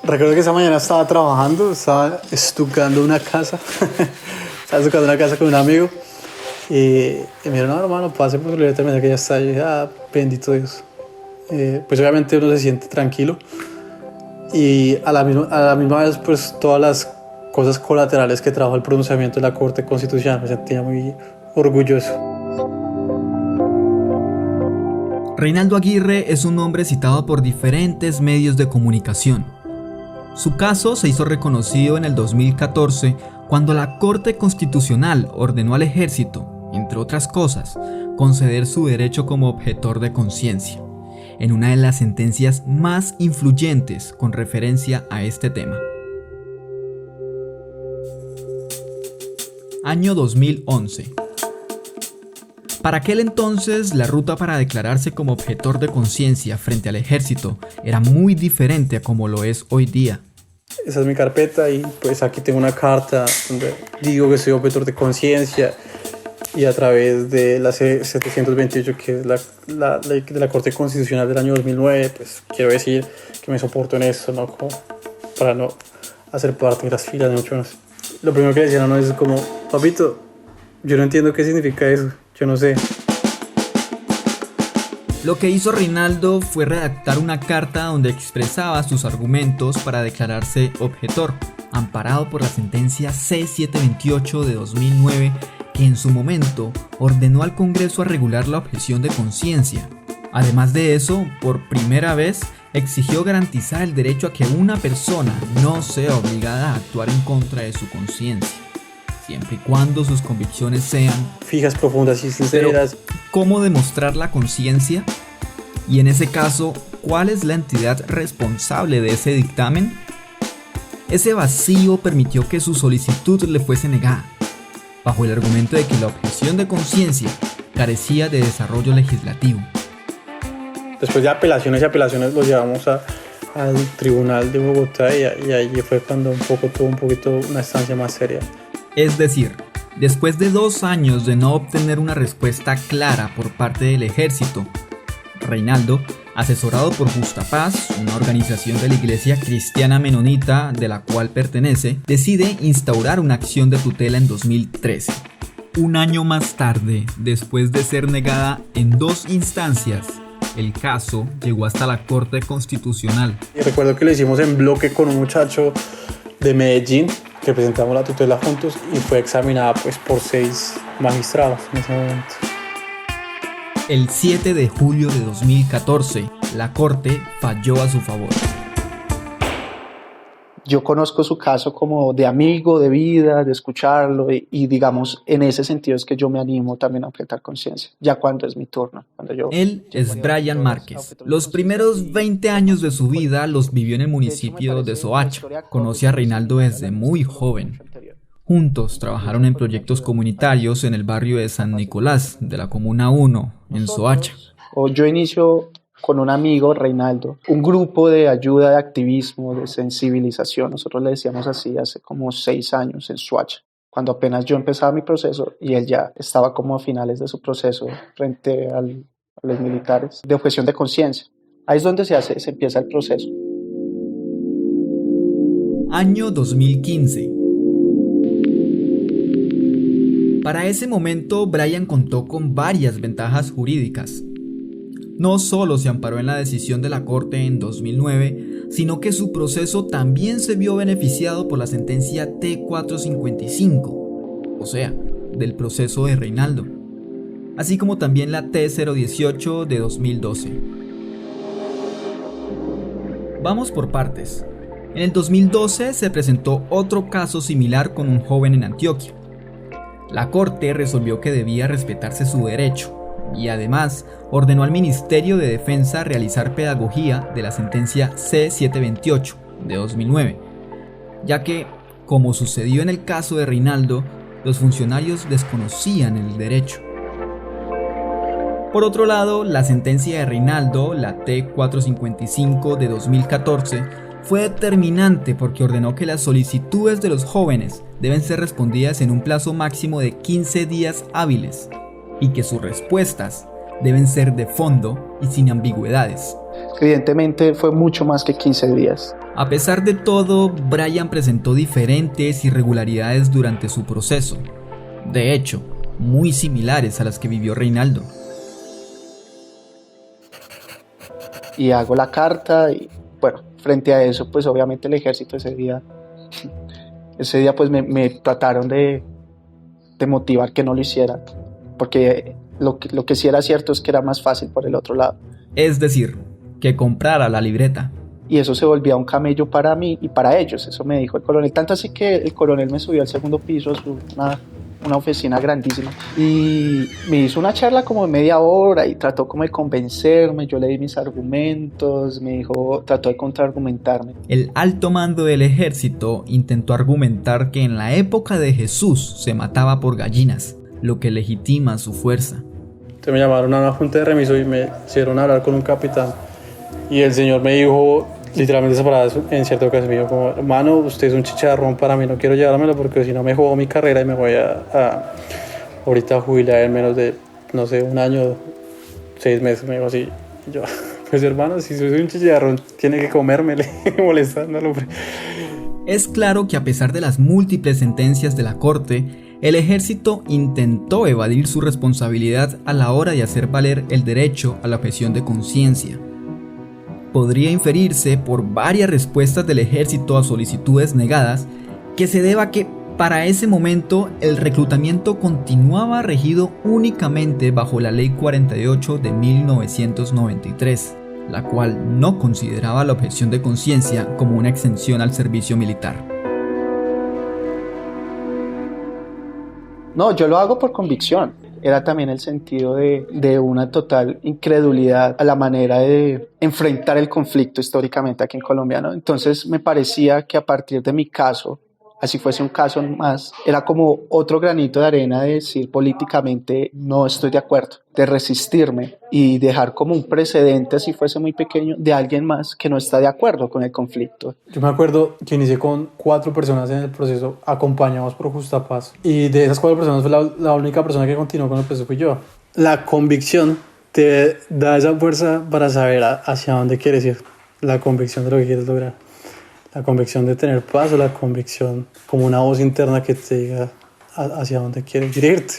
Recuerdo que esa mañana estaba trabajando, estaba estucando una casa, estaba estucando una casa con un amigo y me dijeron, no, hermano, pase por la terminal que ya está. Y yo dije, bendito Dios. Pues obviamente uno se siente tranquilo y a la misma vez pues todas las cosas colaterales que trajo el pronunciamiento de la Corte Constitucional me sentía muy orgulloso. Reinaldo Aguirre es un hombre citado por diferentes medios de comunicación. Su caso se hizo reconocido en el 2014 cuando la Corte Constitucional ordenó al Ejército, entre otras cosas, conceder su derecho como objetor de conciencia, en una de las sentencias más influyentes con referencia a este tema. Año 2011. Para aquel entonces, la ruta para declararse como objetor de conciencia frente al ejército era muy diferente a como lo es hoy día. Esa es mi carpeta y pues aquí tengo una carta donde digo que soy objetor de conciencia y a través de la C-728, que es la ley de la Corte Constitucional del año 2009, pues quiero decir que me soporto en eso, ¿no? Como para no hacer parte de las filas, mucho menos. Lo primero que decían es como, papito, yo no entiendo qué significa eso. Yo no sé. Lo que hizo Reinaldo fue redactar una carta donde expresaba sus argumentos para declararse objetor, amparado por la sentencia C-728 de 2009, que en su momento ordenó al Congreso a regular la objeción de conciencia. Además de eso, por primera vez, exigió garantizar el derecho a que una persona no sea obligada a actuar en contra de su conciencia, siempre y cuando sus convicciones sean fijas, profundas y sinceras. Pero, ¿cómo demostrar la conciencia? Y en ese caso, ¿cuál es la entidad responsable de ese dictamen? Ese vacío permitió que su solicitud le fuese negada, bajo el argumento de que la objeción de conciencia carecía de desarrollo legislativo. Después de apelaciones y apelaciones lo llevamos al Tribunal de Bogotá y ahí fue cuando tuvo un poquito una estancia más seria. Es decir, después de 2 años de no obtener una respuesta clara por parte del ejército, Reinaldo, asesorado por Justa Paz, una organización de la Iglesia Cristiana Menonita de la cual pertenece, decide instaurar una acción de tutela en 2013. Un año más tarde, después de ser negada en 2 instancias, el caso llegó hasta la Corte Constitucional. Y recuerdo que lo hicimos en bloque con un muchacho de Medellín, que presentamos la tutela juntos y fue examinada pues por 6 magistrados en ese momento. El 7 de julio de 2014, la Corte falló a su favor. Yo conozco su caso como de amigo, de vida, de escucharlo y digamos, en ese sentido es que yo me animo también a objetar conciencia, ya cuando es mi turno. Él es Brian Márquez. Los primeros 20 años de su vida los vivió en el municipio de Soacha. Conoce a Reinaldo desde muy joven. Juntos trabajaron en proyectos comunitarios en el barrio de San Nicolás, de la Comuna 1, en Soacha. Yo inicio con un amigo, Reinaldo, un grupo de ayuda, de activismo, de sensibilización, nosotros le decíamos así, hace como 6 años en Soacha, cuando apenas yo empezaba mi proceso y él ya estaba como a finales de su proceso frente a los militares de objeción de conciencia. Ahí es donde se empieza el proceso. Año 2015. Para ese momento, Brian contó con varias ventajas jurídicas. No solo se amparó en la decisión de la Corte en 2009, sino que su proceso también se vio beneficiado por la sentencia T-455, o sea, del proceso de Reinaldo, así como también la T-018 de 2012. Vamos por partes. En el 2012 se presentó otro caso similar con un joven en Antioquia. La Corte resolvió que debía respetarse su derecho y además ordenó al Ministerio de Defensa realizar pedagogía de la sentencia C-728 de 2009, ya que, como sucedió en el caso de Reinaldo, los funcionarios desconocían el derecho. Por otro lado, la sentencia de Reinaldo, la T-455 de 2014, fue determinante porque ordenó que las solicitudes de los jóvenes deben ser respondidas en un plazo máximo de 15 días hábiles y que sus respuestas deben ser de fondo y sin ambigüedades. Evidentemente fue mucho más que 15 días. A pesar de todo, Brian presentó diferentes irregularidades durante su proceso, de hecho, muy similares a las que vivió Reinaldo. Y hago la carta y bueno, frente a eso pues obviamente el ejército ese día pues me trataron de motivar que no lo hiciera, porque lo que sí era cierto es que era más fácil por el otro lado. Es decir, que comprara la libreta. Y eso se volvía un camello para mí y para ellos, eso me dijo el coronel. Tanto así que el coronel me subió al segundo piso, una oficina grandísima, y me hizo una charla como de media hora y trató como de convencerme. Yo le di mis argumentos, trató de contraargumentarme. El alto mando del ejército intentó argumentar que en la época de Jesús se mataba por gallinas, lo que legitima su fuerza. Entonces me llamaron a una junta de remiso y me hicieron hablar con un capitán, y el señor me dijo literalmente esa palabra en cierta ocasión, me dijo como: hermano, usted es un chicharrón para mí, no quiero llevármelo porque si no me juego mi carrera y me voy ahorita a jubilar en menos de, no sé, 1 año, 6 meses, me dijo así. Y yo, pues hermano, si soy un chicharrón, tiene que comérmele, molestándolo. Es claro que a pesar de las múltiples sentencias de la corte, el ejército intentó evadir su responsabilidad a la hora de hacer valer el derecho a la objeción de conciencia. Podría inferirse por varias respuestas del ejército a solicitudes negadas que se deba a que para ese momento el reclutamiento continuaba regido únicamente bajo la Ley 48 de 1993, la cual no consideraba la objeción de conciencia como una exención al servicio militar. No, yo lo hago por convicción. Era también el sentido de una total incredulidad a la manera de enfrentar el conflicto históricamente aquí en Colombia, ¿no? Entonces me parecía que a partir de mi caso, así fuese un caso más, era como otro granito de arena de decir políticamente no estoy de acuerdo, de resistirme y dejar como un precedente, así fuese muy pequeño, de alguien más que no está de acuerdo con el conflicto. Yo me acuerdo que inicié con 4 personas en el proceso acompañados por Justa Paz, y de esas 4 personas fue la única persona que continuó con el proceso fui yo. La convicción te da esa fuerza para saber hacia dónde quieres ir, la convicción de lo que quieres lograr. La convicción de tener paz, o la convicción como una voz interna que te diga hacia dónde quieres dirigirte.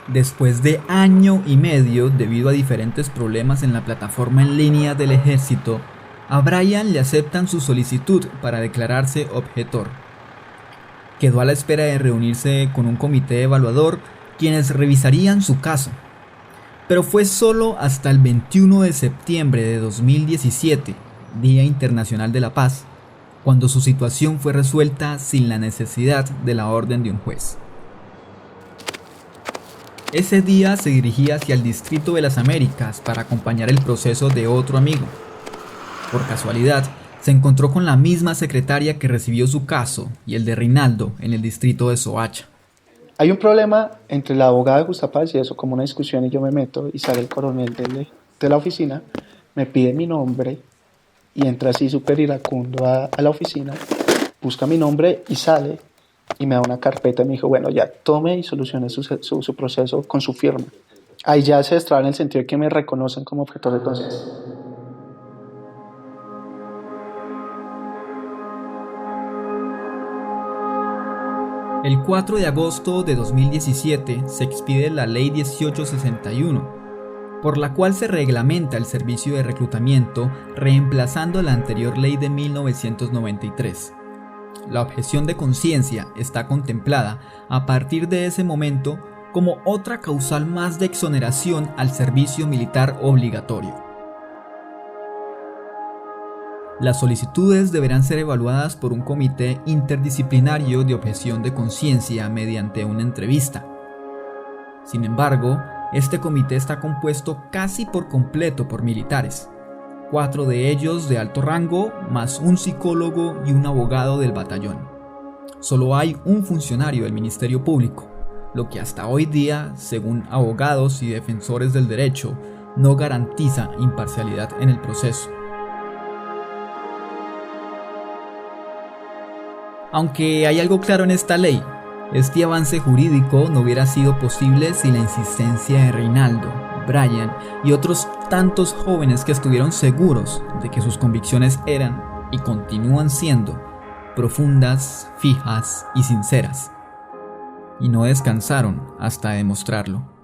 Después de 1 año y medio, debido a diferentes problemas en la plataforma en línea del ejército, a Brian le aceptan su solicitud para declararse objetor. Quedó a la espera de reunirse con un comité evaluador, quienes revisarían su caso. Pero fue solo hasta el 21 de septiembre de 2017, Día Internacional de la Paz, cuando su situación fue resuelta sin la necesidad de la orden de un juez. Ese día se dirigía hacia el Distrito de las Américas para acompañar el proceso de otro amigo. Por casualidad, se encontró con la misma secretaria que recibió su caso y el de Reinaldo en el distrito de Soacha. Hay un problema entre la abogada de Justa Paz y eso, como una discusión, y yo me meto y sale el coronel de la oficina, me pide mi nombre y entra así súper iracundo a la oficina, busca mi nombre y sale y me da una carpeta y me dijo: bueno, ya tome y solucione su proceso con su firma. Ahí ya se destraba en el sentido de que me reconocen como objetor de conciencia. El 4 de agosto de 2017 se expide la Ley 1861, por la cual se reglamenta el servicio de reclutamiento, reemplazando la anterior ley de 1993. La objeción de conciencia está contemplada a partir de ese momento como otra causal más de exoneración al servicio militar obligatorio. Las solicitudes deberán ser evaluadas por un comité interdisciplinario de objeción de conciencia mediante una entrevista. Sin embargo, este comité está compuesto casi por completo por militares, 4 de ellos de alto rango, más un psicólogo y un abogado del batallón. Solo hay un funcionario del Ministerio Público, lo que hasta hoy día, según abogados y defensores del derecho, no garantiza imparcialidad en el proceso. Aunque hay algo claro en esta ley, Este avance jurídico no hubiera sido posible sin la insistencia de Reinaldo, Brian y otros tantos jóvenes que estuvieron seguros de que sus convicciones eran y continúan siendo profundas, fijas y sinceras, y no descansaron hasta demostrarlo.